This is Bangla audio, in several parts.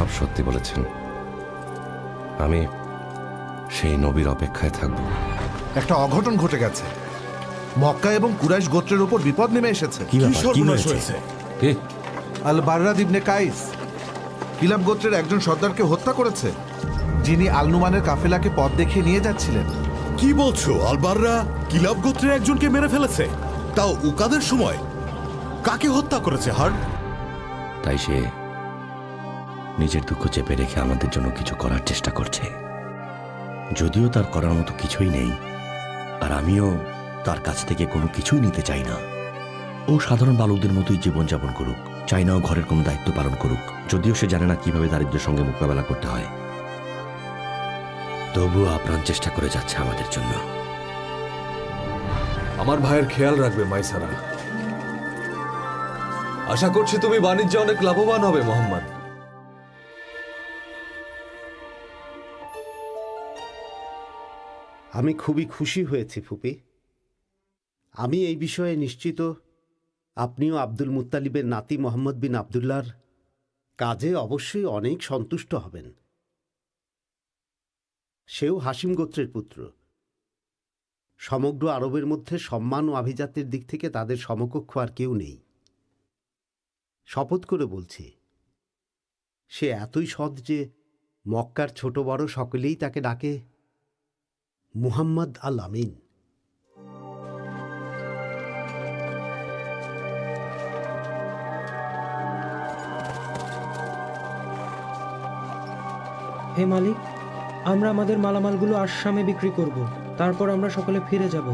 সব সত্যি বলেছেন। আমি সেই নবীর অপেক্ষায় থাকব। একটা অঘটন ঘটে গেছে। মক্কা এবং কুরাইশ গোত্রের উপর বিপদ নেমে এসেছে। কি সর্বনাশ হয়েছে? কি? আল বাররাদ ইবনে কাইস কিলাব গোত্রের একজন সর্দারকে হত্যা করেছে, যিনি আলনুমানের কাফেলাকে পথ দেখিয়ে নিয়ে যাচ্ছিলেন। কি বলছো? আলবাররা কিলাব গোত্রের একজনকে মেরে ফেলেছে, তাও উকাদের সময়? কাকে হত্যা করেছে হার্ড? তাই সে নিজের দুঃখ চেপে রেখে আমাদের জন্য কিছু করার চেষ্টা করছে, যদিও তার করার মতো কিছুই নেই। আর আমিও তার কাছ থেকে কোনো কিছুই নিতে চাই না। ও সাধারণ বালকদের মতোই জীবনযাপন করুক, চাই না ও ঘরের কোনো দায়িত্ব পালন করুক, যদিও সে জানে না কিভাবে দারিদ্র্যের সঙ্গে মোকাবেলা করতে হয়। তবুও আপ্রাণ চেষ্টা করে যাচ্ছে আমাদের জন্য। আমার ভাইয়ের খেয়াল রাখবে মাইসারা। আশা করছি তুমি বাণিজ্যে অনেক লাভবান হবে মোহাম্মদ। আমি খুবই খুশি হয়েছি ফুপি। আমি এই বিষয়ে নিশ্চিত আপনিও আব্দুল মুত্তালিবের নাতি মোহাম্মদ বিন আবদুল্লাহর কাজে অবশ্যই অনেক সন্তুষ্ট হবেন। সেও হাসিম গোত্রের পুত্র। সমগ্র আরবের মধ্যে সম্মান ও আভিজাত্যের দিক থেকে তাদের সমকক্ষ আর কেউ নেই। শপথ করে বলছি, সে এতই সৎ যে মক্কার ছোট বড় সকলেই তাকে ডাকে মুহাম্মদ আল আমিন। হে মালিক, আমরা আমাদের মালামালগুলো আসামে বিক্রি করব, তারপর আমরা সকলে ফিরে যাব।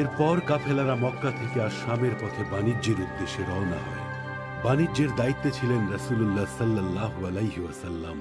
এরপর কাফেলারা মক্কা থেকে আসামের পথে বাণিজ্যের উদ্দেশ্যে রওনা হয়। বাণিজ্যের দায়িত্বে ছিলেন রাসূলুল্লাহ সাল্লাল্লাহু আলাইহি ওয়াসাল্লাম।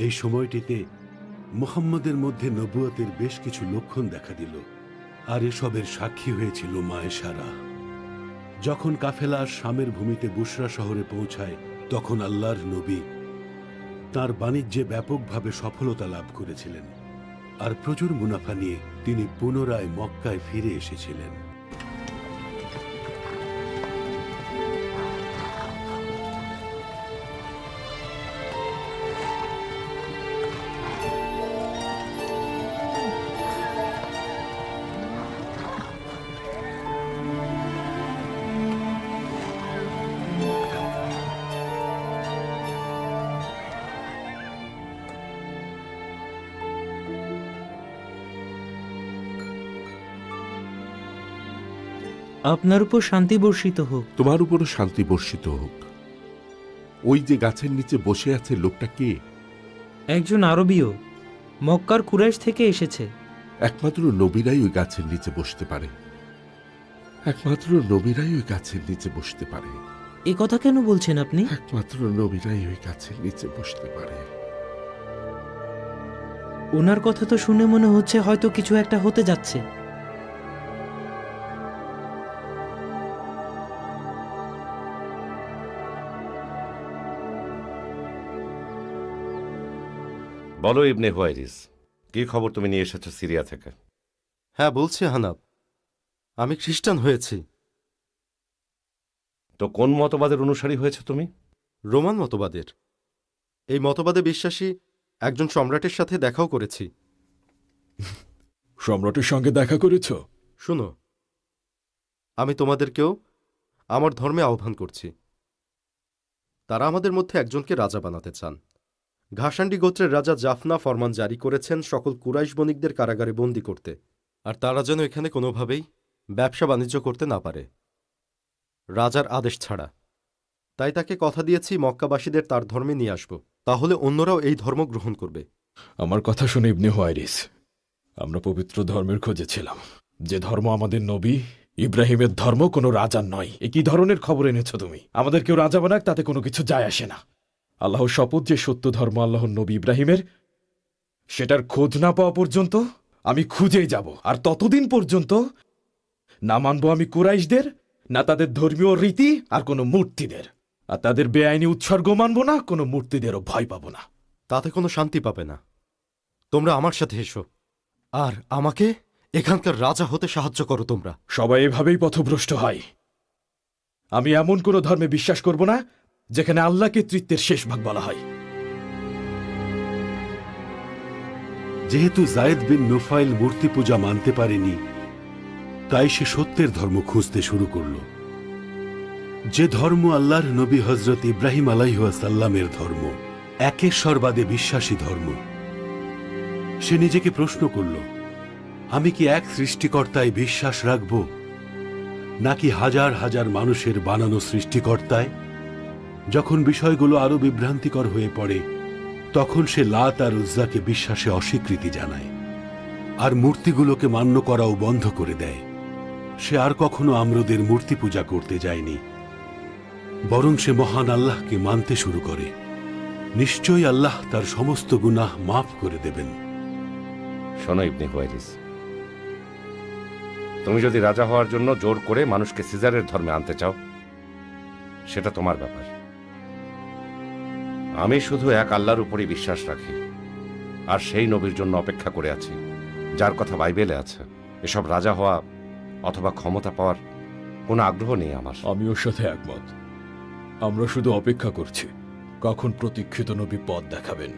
এই সময়টিতে মুহাম্মদের মধ্যে নবুয়তের বেশ কিছু লক্ষণ দেখা দিল, আর এসবের সাক্ষী হয়েছিল মায়েশারা। যখন কাফেলা শামের ভূমিতে বুশরা শহরে পৌঁছায়, তখন আল্লাহর নবী তাঁর বাণিজ্যে ব্যাপকভাবে সফলতা লাভ করেছিলেন, আর প্রচুর মুনাফা নিয়ে তিনি পুনরায় মক্কায় ফিরে এসেছিলেন। আপনার উপর শান্তি বর্ষিত হোক। তোমার উপরও শান্তি বর্ষিত হোক। ওই যে গাছের নিচে বসে আছে লোকটা কে? একজন আরবীয়, মক্কার কুরাইশ থেকে এসেছে। একমাত্র নবীরাই ওই গাছের নিচে বসতে পারে। একমাত্র নবীরাই ওই গাছের নিচে বসতে পারে। এ কথা কেন বলছেন আপনি? একমাত্র নবীরাই ওই গাছের নিচে বসতে পারে। ওনার কথা তো শুনে মনে হচ্ছে হয়তো কিছু একটা হতে যাচ্ছে। বলো ইবনে হুয়াইরিস, কি খবর তুমি নিয়ে এসেছো সিরিয়া থেকে? হ্যাঁ বলছি হানাব, আমি খ্রিস্টান হয়েছি। তো কোন মতবাদের অনুসারী হয়েছে তুমি? রোমান মতবাদের। এই মতবাদে বিশ্বাসী একজন সম্রাটের সাথে দেখাও করেছি। সম্রাটের সঙ্গে দেখা করেছ? শুনো, আমি তোমাদেরকেও আমার ধর্মে আহ্বান করছি। তারা আমাদের মধ্যে একজনকে রাজা বানাতে চান। ঘাসান্ডি গোত্রের রাজা জাফনা ফরমান জারি করেছেন সকল কুরাইশ বণিকদের কারাগারে বন্দী করতে, আর তারা যেন এখানে কোনোভাবেই ব্যবসা বাণিজ্য করতে না পারে, রাজার আদেশ ছাড়া। তাই তাকে কথা দিয়েছি মক্কাবাসীদের তার ধর্মে নিয়ে আসব, তাহলে অন্যরাও এই ধর্ম গ্রহণ করবে। আমার কথা শুনে ইবনে হুয়াইরিস, আমরা পবিত্র ধর্মের খোঁজে ছিলাম, যে ধর্ম আমাদের নবী ইব্রাহিমের ধর্ম, কোনো রাজার নয়। একই ধরনের খবর এনেছো তুমি। আমাদের কেউ রাজা বানাক, তাতে কোনো কিছু যায় আসে না। আল্লাহর শপথ, যে সত্য ধর্ম আল্লাহর নবী ইব্রাহিমের, সেটার খোঁজ না পাওয়া পর্যন্ত আমি খুঁজেই যাব। আর ততদিন পর্যন্ত না মানব আমি কুরাইশদের, না তাদের ধর্মীয় রীতি আর কোনো মূর্তিদের। আর তাদের বেআইনি উৎসর্গ মানব না, কোনো মূর্তিদেরও ভয় পাব না। তাতে কোনো শান্তি পাবে না। তোমরা আমার সাথে এসো, আর আমাকে এখানকার রাজা হতে সাহায্য করো তোমরা। সবাই এভাবেই পথভ্রষ্ট হয়। আমি এমন কোন ধর্মে বিশ্বাস করব না যেখানে আল্লাহকে তৃতীয়ের শেষ ভাগ বলা হয়। যেহেতু জায়েদ বিন নুফাইল মূর্তি পূজা মানতে পারেনি, তাই সে সত্যের ধর্ম খুঁজতে শুরু করল, যে ধর্ম আল্লাহর নবী হজরত ইব্রাহিম আলাইহিসসালামের ধর্ম, একেশ্বরবাদে বিশ্বাসী ধর্ম। সে নিজেকে প্রশ্ন করল, আমি কি এক সৃষ্টিকর্তায় বিশ্বাস রাখব, নাকি হাজার হাজার মানুষের বানানো সৃষ্টিকর্তায়? যখন বিষয়গুলো আরো বিভ্রান্তিকর হয়ে পড়ে, তখন সে লাত আর উজ্জাকে বিশ্বাসে অস্বীকৃতি জানায়, আর মূর্তিগুলোকে মান্য করাও বন্ধ করে দেয়। সে আর কখনো আমরদের মূর্তি পূজা করতে যায়নি, বরং সে মহান আল্লাহকে মানতে শুরু করে। নিশ্চয়ই আল্লাহ তার সমস্ত গুনাহ মাফ করে দেবেন। শোনো ইবনে হুয়াইরিস, তুমি যদি রাজা হওয়ার জন্য জোর করে মানুষকে সিজারের ধর্মে আনতে চাও, সেটা তোমার ব্যাপার। আমি শুধু এক আল্লাহর উপরই বিশ্বাস রাখি, আর সেই নবীর জন্য অপেক্ষা করে আছি যার কথা বাইবেলে আছে। এসব রাজা হওয়া অথবা ক্ষমতা পাওয়ার কোনো আগ্রহ নেই আমার। আমি ওর সাথে একমত। আমরা শুধু অপেক্ষা করছি কখন প্রতীক্ষিত নবী পথ দেখাবেন।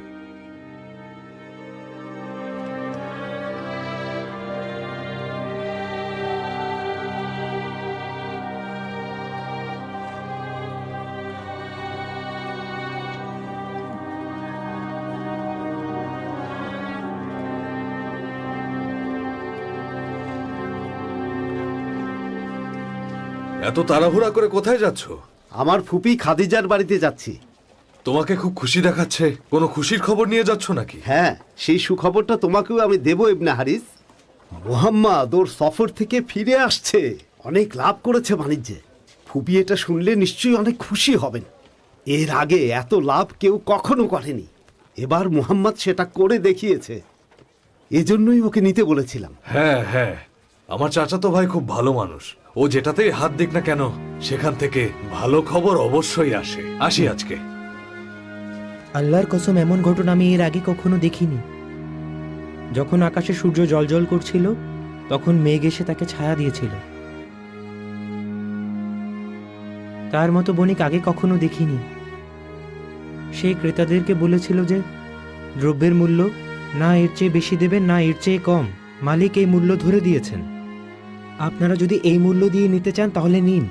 এত তাড়াহুড়া করে কোথায় যাচ্ছ? আমার ফুপি খাদিজার বাড়িতে যাচ্ছি। তোমাকে খুব খুশি দেখাচ্ছে, কোনো খুশির খবর নিয়ে যাচ্ছ নাকি? হ্যাঁ, সেই সুখবরটা তোমাকেও আমি দেব ইবনে হারিস। মুহাম্মদ ওর সফর থেকে ফিরে আসছে, অনেক লাভ করেছে বাণিজ্যে। ফুপি এটা শুনলে নিশ্চয়ই অনেক খুশি হবেন। এর আগে এত লাভ কেউ কখনো করেনি, এবার মুহাম্মদ সেটা করে দেখিয়েছে। এজন্যই ওকে নিতে বলেছিলাম। হ্যাঁ হ্যাঁ, আমার চাচাতো ভাই খুব ভালো মানুষ। ও যেটাতেই হাত দিক না কেন, সেখান থেকে ভালো খবর অবশ্যই আসে। আসি আজকে। আল্লাহর কসম, এমন ঘটনা আমি এর আগে কখনো দেখিনি। যখন আকাশে সূর্য জ্বলজ্বল করছিল, তখন মেঘ এসে তাকে ছায়া দিয়েছিল। তার মতো বণিক আগে কখনো দেখিনি। সে ক্রেতাদেরকে বলেছিল যে দ্রব্যের মূল্য না এর চেয়ে বেশি দেবেন, না এর চেয়ে কম। মালিক এই মূল্য ধরে দিয়েছেন। আপনারা যদি এই মূল্য দিয়ে নিতে চান তাহলে নিন।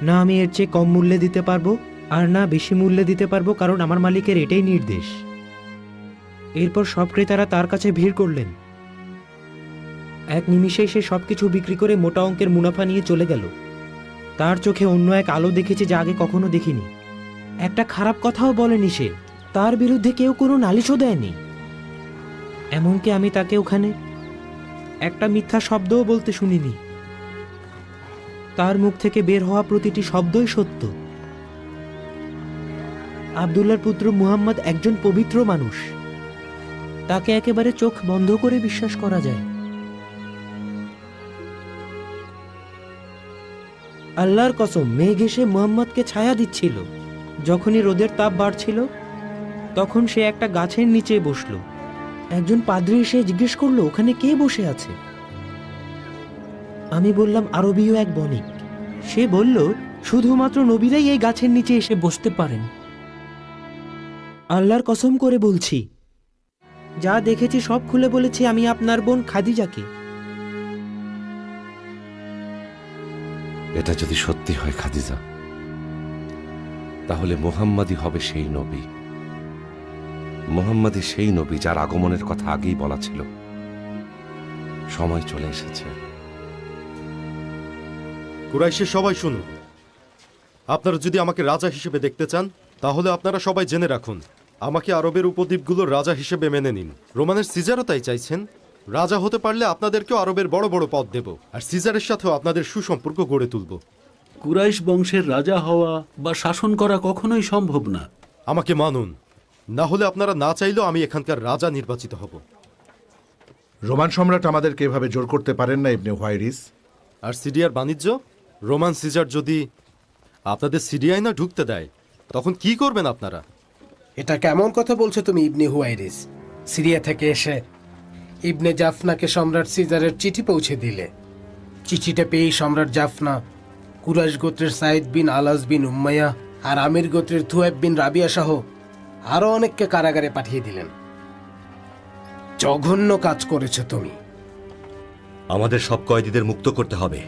না আমি এর চেয়ে কম মূল্যে দিতে পারবো, আর না বেশি মূল্যে দিতে পারবো, কারণ আমার মালিকের এটাই নির্দেশ। এরপর সব ক্রেতারা তার কাছে ভিড় করলেন। এক নিমিষেই সে সবকিছু বিক্রি করে মোটা অঙ্কের মুনাফা নিয়ে চলে গেল। তার চোখে অন্য এক আলো দেখেছে যা আগে কখনো দেখিনি। একটা খারাপ কথাও বলেনি সে, তার বিরুদ্ধে কেউ কোনো নালিশও দেয়নি। এমনকি আমি তাকে ওখানে একটা মিথ্যা শব্দও বলতে শুনিনি। তার মুখ থেকে বের হওয়া প্রতিটি শব্দই সত্য। আব্দুল্লাহর পুত্র মুহাম্মদ একজন পবিত্র মানুষ। তাকে একেবারে চোখ বন্ধ করে বিশ্বাস করা যায়। আল্লাহর কসম, মেঘ এসে মুহাম্মদকে ছায়া দিচ্ছিল। যখনই রোদের তাপ বাড়ছিল, তখন সে একটা গাছের নিচে বসলো। একজন পাদ্রী এসে জিজ্ঞেস করলো, ওখানে কে বসে আছে? আমি বললাম, আরবীয় এক বণিক। সে বলল, শুধুমাত্র নবীরাই এই গাছের নিচে এসে বসতে পারেন। আল্লাহর কসম করে বলছি, যা দেখেছি সব খুলে বলেছি আমি আপনার বোন খাদিজাকে। এটা যদি সত্যি হয় খাদিজা, তাহলে মুহাম্মাদই হবে সেই নবী। মুহাম্মাদই সেই নবী যার আগমনের কথা আগেই বলা ছিল। সময় চলে এসেছে। কুরাইশের সবাই শুনুন, আপনারা যদি আমাকে রাজা হিসেবে দেখতে চান, তাহলে আপনারা সবাই জেনে রাখুন, আমাকে আরবের উপদ্বীপগুলোর রাজা হিসেবে মেনে নিন। রোমানের সিজারও তাই চাইছেন। রাজা হতে পারলে আপনাদেরকেও আরবের বড় বড় পদ দেব, আর সিজারের সাথেও আপনাদের সুসম্পর্ক গড়ে তুলব। কুরাইশ বংশের রাজা হওয়া বা শাসন করা কখনোই সম্ভব না। আমাকে মানুন, না হলে আপনারা না চাইলেও আমি এখানকার রাজা নির্বাচিত হব। রোমান সম্রাট আমাদেরকে এভাবে জোর করতে পারেন না ইবনে হুয়াইরিস। আর সিরিয়ার বাণিজ্য, রোমান সিজার যদি আপনাদের সিরিয়ায় না ঢুকতে দেয়, তখন কি করবেন আপনারা? এটা কেমন কথা বলছো তুমি ইবনে হুয়াইরিস? সিরিয়া থেকে এসে ইবনে জাফনাকে সম্রাট সিজারের চিঠি পৌঁছে দিলে। চিঠিটা পেয়েই সম্রাট জাফনা কুরাইশ গোত্রের সাইদ বিন আলাস বিন উম্মাইয়া আর আমির গোত্রের থুয়েব বিন রাবিয়া সহ আরো অনেককে কারাগারে পাঠিয়ে দিলেন। জঘন্য কাজ করেছো তুমি। আমাদের সব কয়েদিদের মুক্ত করতে হবে।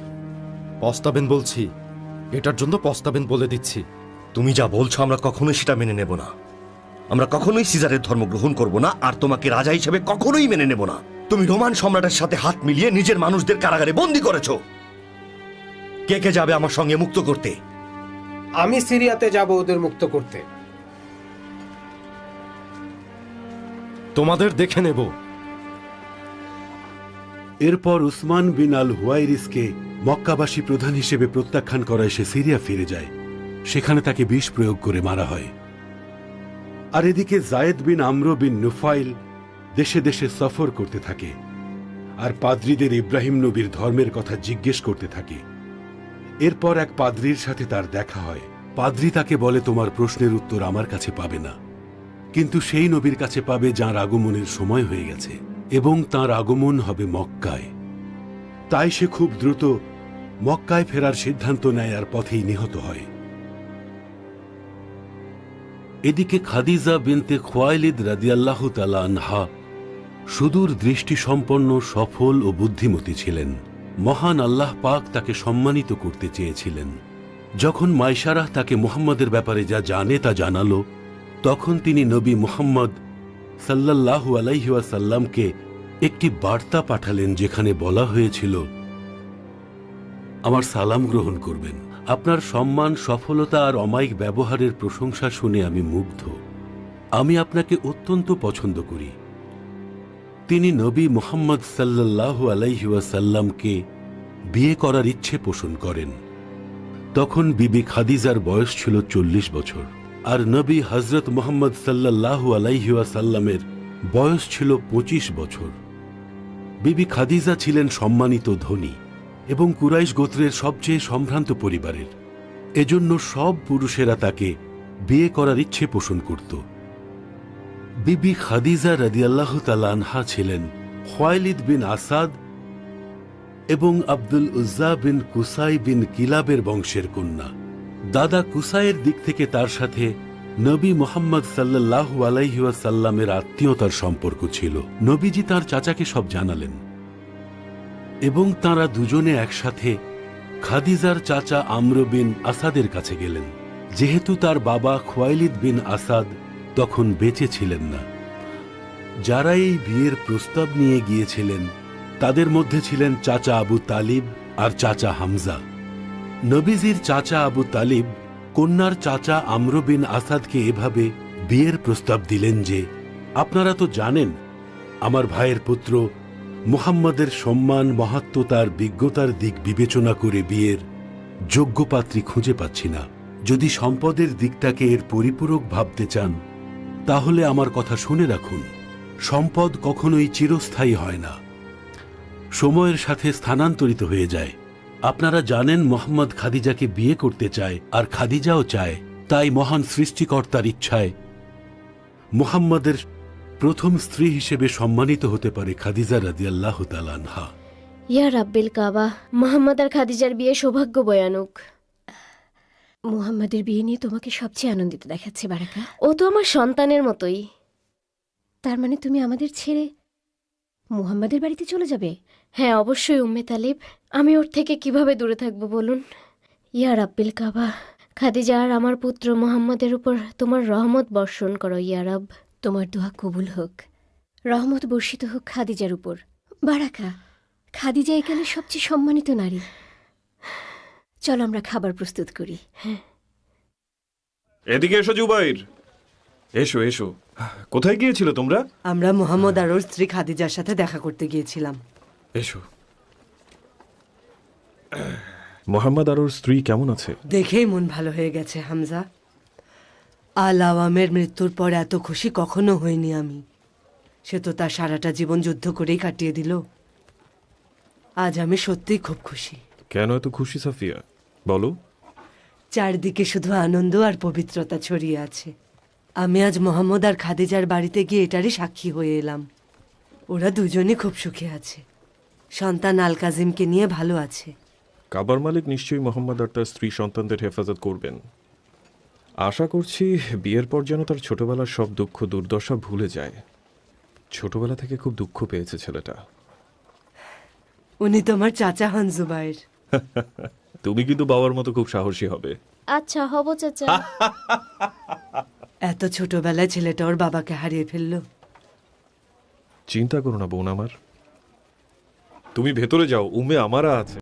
পস্তাবেন বলছি, এটার জন্য পস্তাবেন বলে দিচ্ছি। তুমি যা বলছো আমরা কখনোই সেটা মেনে নেব না। আমরা কখনোই সিজারের ধর্ম গ্রহণ করব না, আর তোমাকে রাজা হিসেবে কখনোই মেনে নেব না। তুমি রোমান সম্রাটের সাথে হাত মিলিয়ে নিজের মানুষদের কারাগারে বন্দী করেছো। কে কে যাবে আমার সঙ্গে মুক্ত করতে? আমি সিরিয়াতে যাব ওদের মুক্ত করতে। তোমাদের দেখে নেব। এরপর উসমান বিন আল হুয়াইরিসকে মক্কাবাসী প্রধান হিসেবে প্রত্যাখ্যান করায় সে সিরিয়া ফিরে যায়। সেখানে তাকে বিষ প্রয়োগ করে মারা হয়। আর এদিকে জায়েদ বিন আমর বিন নুফাইল দেশে দেশে সফর করতে থাকে আর পাদ্রীদের ইব্রাহিম নবীর ধর্মের কথা জিজ্ঞেস করতে থাকে। এরপর এক পাদ্রীর সাথে তার দেখা হয়। পাদ্রী তাকে বলে, তোমার প্রশ্নের উত্তর আমার কাছে পাবে না, কিন্তু সেই নবীর কাছে পাবে যাঁর আগমনের সময় হয়ে গেছে, এবং তাঁর আগমন হবে মক্কায়। তাই সে খুব দ্রুত মক্কায় ফেরার সিদ্ধান্ত নেয় আর পথেই নিহত হয়। এদিকে খাদিজা বিনতে খুয়াইলিদ রাদিয়াল্লাহু তাআলা আনহা সুদূর দৃষ্টিসম্পন্ন, সফল ও বুদ্ধিমতী ছিলেন। মহান আল্লাহ পাক তাকে সম্মানিত করতে চেয়েছিলেন। যখন মাইশারাহ তাকে মুহাম্মদের ব্যাপারে যা জানে তা জানালো, তখন তিনি নবী মুহাম্মদ সাল্লাল্লাহু আলাইহি ওয়াসাল্লামকে একটি বার্তা পাঠালেন, যেখানে বলা হয়েছিল, আমার সালাম গ্রহণ করবেন। আপনার সম্মান, সফলতা আর অমায়িক ব্যবহারের প্রশংসা শুনে আমি মুগ্ধ। আমি আপনাকে অত্যন্ত পছন্দ করি। তিনি নবী মুহাম্মদ সাল্লাল্লাহু আলাইহি ওয়াসাল্লামকে বিয়ে করার ইচ্ছে পোষণ করেন। তখন বিবি খাদিজার বয়স ছিল 40 বছর, আর নবী হযরত মুহাম্মদ সাল্লাল্লাহু আলাইহি ওয়াসাল্লামের বয়স ছিল 25 বছর। বিবি খাদিজা ছিলেন সম্মানিত ধনী এবং কুরাইশ গোত্রের সবচেয়ে সম্ভ্রান্ত পরিবারের। এজন্য সব পুরুষেরা তাকে বিয়ে করার ইচ্ছে পোষণ করত। বিবি খাদিজা রাদিয়াল্লাহু তাআলা আনহা ছিলেন খুয়াইলিদ বিন আসাদ এবং আব্দুল উজ্জা বিন কুসাই বিন কিলাবের বংশের কন্যা। দাদা কুসাইয়ের দিক থেকে তার সাথে নবী মুহাম্মদ সাল্লাল্লাহু আলাইহি ওয়াসাল্লামের আত্মীয়তার সম্পর্ক ছিল। নবীজি তার চাচাকে সব জানালেন এবং তাঁরা দুজনে একসাথে খাদিজার চাচা আমর বিন আসাদের কাছে গেলেন। যেহেতু তার বাবা খুয়াইলিদ বিন আসাদ তখন বেঁচে ছিলেন না, যারা এই বিয়ের প্রস্তাব নিয়ে গিয়েছিলেন তাদের মধ্যে ছিলেন চাচা আবু তালিব আর চাচা হামজা। নবীজির চাচা আবু তালিব কন্যার চাচা আমর বিন আসাদকে এভাবে বিয়ের প্রস্তাব দিলেন যে, আপনারা তো জানেন আমার ভাইয়ের পুত্র মুহাম্মদের সম্মান, মহাত্মতার, বিজ্ঞতার দিক বিবেচনা করে বিয়ের যোগ্য পাত্রী খুঁজে পাচ্ছি না। যদি সম্পদের দিকটাকে এর পরিপূরক ভাবতে চান তাহলে আমার কথা শুনে রাখুন, সম্পদ কখনোই চিরস্থায়ী হয় না, সময়ের সাথে স্থানান্তরিত হয়ে যায়। আপনারা জানেন মোহাম্মদ খাদিজাকে বিয়ে করতে চায় আর খাদিজাও চায়, তাই মহান সৃষ্টিকর্তার ইচ্ছায় মুহাম্মদের প্রথম স্ত্রী হিসেবে সম্মানিত হতে পারে খাদিজা রাদিয়াল্লাহু তাআলা আনহা। ইয়া রাব্বিল কাবা, মুহাম্মদ আর খাদিজার বিয়ে সৌভাগ্য বয়ানুক। মুহাম্মাদের বিয়ে নিয়ে তোমাকে সবচেয়ে আনন্দিত দেখাচ্ছে বারাকা। ও তো আমার সন্তানের মতোই। তার মানে তুমি আমাদের ছেড়ে মুহাম্মাদের বাড়িতে চলে যাবে? হ্যাঁ, অবশ্যই উম্মে তালিব। আমি ওর থেকে কিভাবে দূরে থাকবো বলুন? ইয়া রাব্বিল কাবা, খাদিজা আর আমার পুত্র মুহাম্মাদের উপর তোমার রহমত বর্ষণ করো ইয়া রাব। তোমার দোয়া কবুল হোক, রহমত বর্ষিত হোক খাদিজার উপর। বারাকা, খাদিজা এখানে সবচেয়ে সম্মানিত নারী। চলো আমরা খাবার প্রস্তুত করি। হ্যাঁ, এদিকে এসো জুবাইর, এসো এসো। কোথায় গিয়েছিল তোমরা? আমরা মুহাম্মদ আর ওর স্ত্রী খাদিজার সাথে দেখা করতে গিয়েছিলাম। এসো। মোহাম্মদ আর ওর স্ত্রী কেমন আছে? দেখেই মন ভালো হয়ে গেছে হামজা। আল আওয়ামের মৃত্যুর পর এত খুশি কখনো হইনি আমি। সে তো তার সারাটা জীবন যুদ্ধ করেই কাটিয়ে দিল। আজ আমি সত্যিই খুব খুশি। কেন এত খুশি সাফিয়া, বলো? চারদিকে শুধু আনন্দ আর পবিত্রতা ছড়িয়ে আছে। আমি আজ মোহাম্মদ আর খাদিজার বাড়িতে গিয়ে এটারই সাক্ষী হয়ে এলাম। ওরা দুজনই খুব সুখে আছে। সন্তান আল কাজিমকে নিয়ে ভালো আছে। কাবার মালিক নিশ্চয়ই মোহাম্মদ আর তার স্ত্রী সন্তানদের হেফাজত করবেন। আশা করছি বিয়ের পর যেন তার ছোটবেলার সব দুঃখ দুর্দশা ভুলে যায়। ছোটবেলা থেকে খুব দুঃখ পেয়েছে ছেলেটা। উনি তোমার চাচা হন জুবাইর। তুমি কিন্তু বাবার মতো খুব সাহসী হবে। আচ্ছা হব চাচা। এত ছোটবেলায় ছেলেটা ওর বাবাকে হারিয়ে ফেললো। চিন্তা করো না বোন আমার, তুমি ভেতরে যাও, উম্মে আমারা আছে।